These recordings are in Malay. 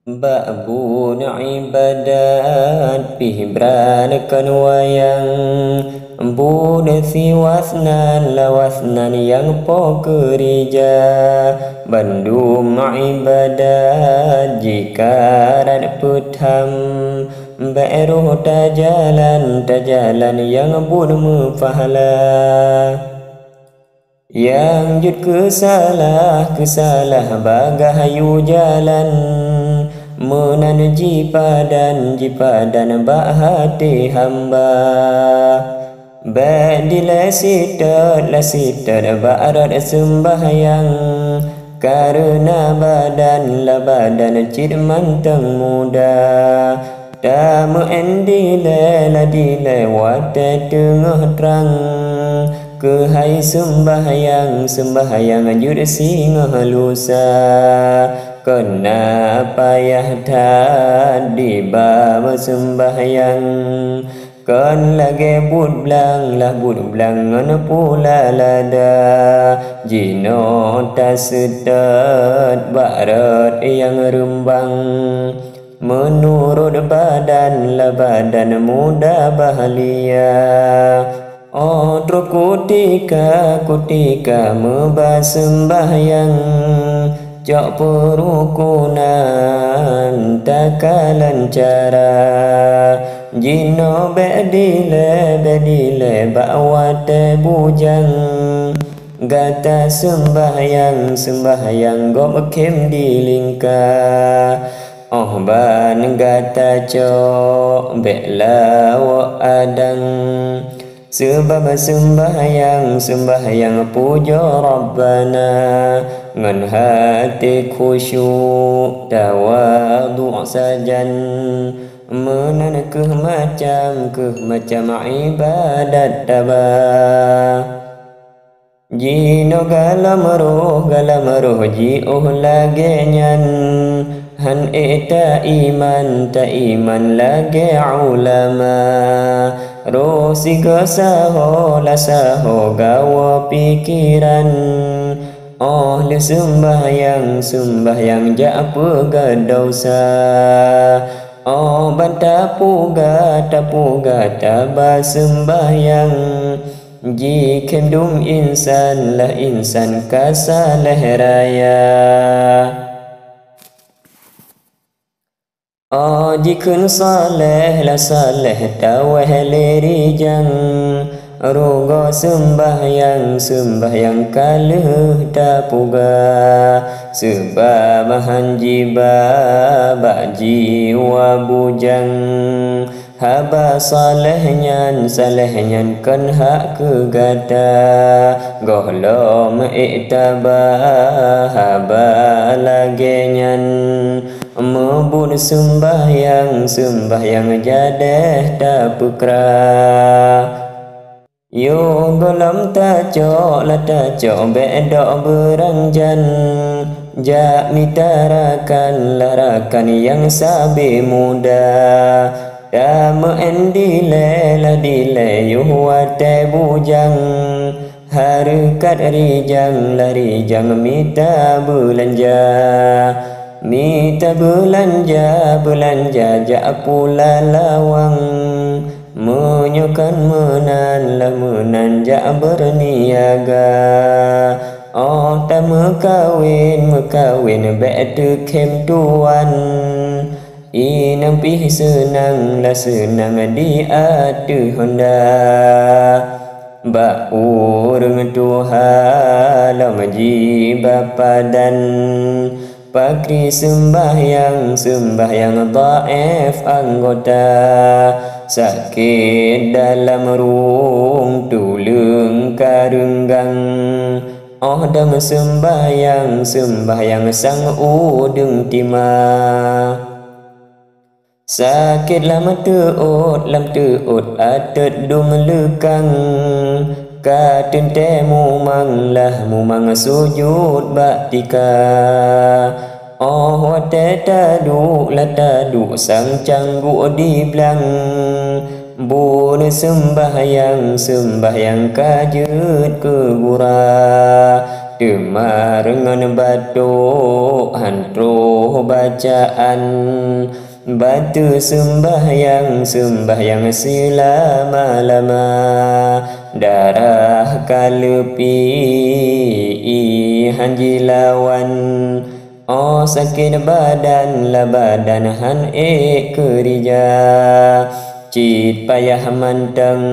Ba'bun ibadat pihbranakan wayang bun siwasnan lawasnan yang pokerija bandum ibadat jikaran putham ba'ruh tajalan yang bun mufahala yang jud kesalah bagahayu jalan menan jipadan bahati hamba badila sitat ba'arat sembahyang karena badan cid manteng muda tamu endile wate tengah terang kehai sembahyang jud singah lusa kena payah tadi bama sembahyang kan lagi bud blang an pula lada jino tasetat barat yang rembang menurut badan muda bahalia. Otro kutika membasembahyang jok perukunan takalan cara jino bedile ba'wate bujang gata sembahyang gok kem dilingka ban gata cok bela wa adang sebab sembahyang puja Rabbana ngan hati khusyuk tawadhu' sajan menan keh macam ibadat taba jino galam roh ji lage nyan han ta iman lage ulama rosi saho gawa pikiran le sembahyang ja pegadosa banta puga taba sembahyang jikem dum insan kasalah raya jikun saleh taweh rijang rogo sembahyang kaluh tapuga sebab hanjiba jiwa bujang haba salehnya kan hak kegata gohlom iktaba haba lagenyan mebun sembahyang jadeh tapukra yo golam taco bedok beranjan ja mitarakan larakan yang sabi muda damu endile yuwate bujang harukat rijang mita belanja ja pula lawang menyokan menan ja berniaga ta mekawin betu kem tuan inang pih senang di atu honda ba urang tuhalam ji bapadan pakri sembahyang dhaif anggota sakit dalam rung tulung karunggang dang sembahyang sang udeng tima sakit lam teut atet dum lekang katun temu mumang sujud baktika wate tadu sang canggu di blang bun sembahyang kajut ke gura Demarengan batuk hantro bacaan batu sembahyang selama-lama darah kalepi hanjilawan oh sakit badan la badan han kerja cit payah manteng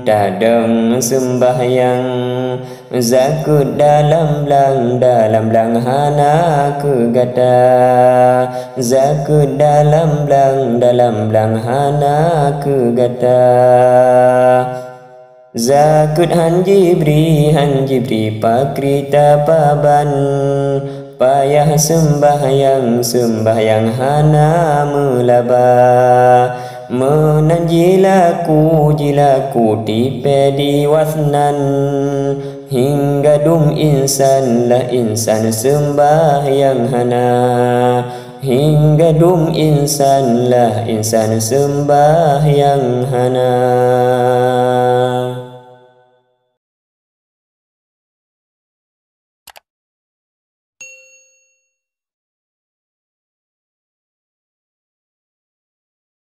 tadeng sembahyang zakut dalam lang hana kegata zakut dalam lang hana kegata zakut hanjibri pakrita paban payah sembahyang hana melaba menanjilaku tipe diwasnan hingga dum insan sembahyang hana hingga dum insan sembahyang hana.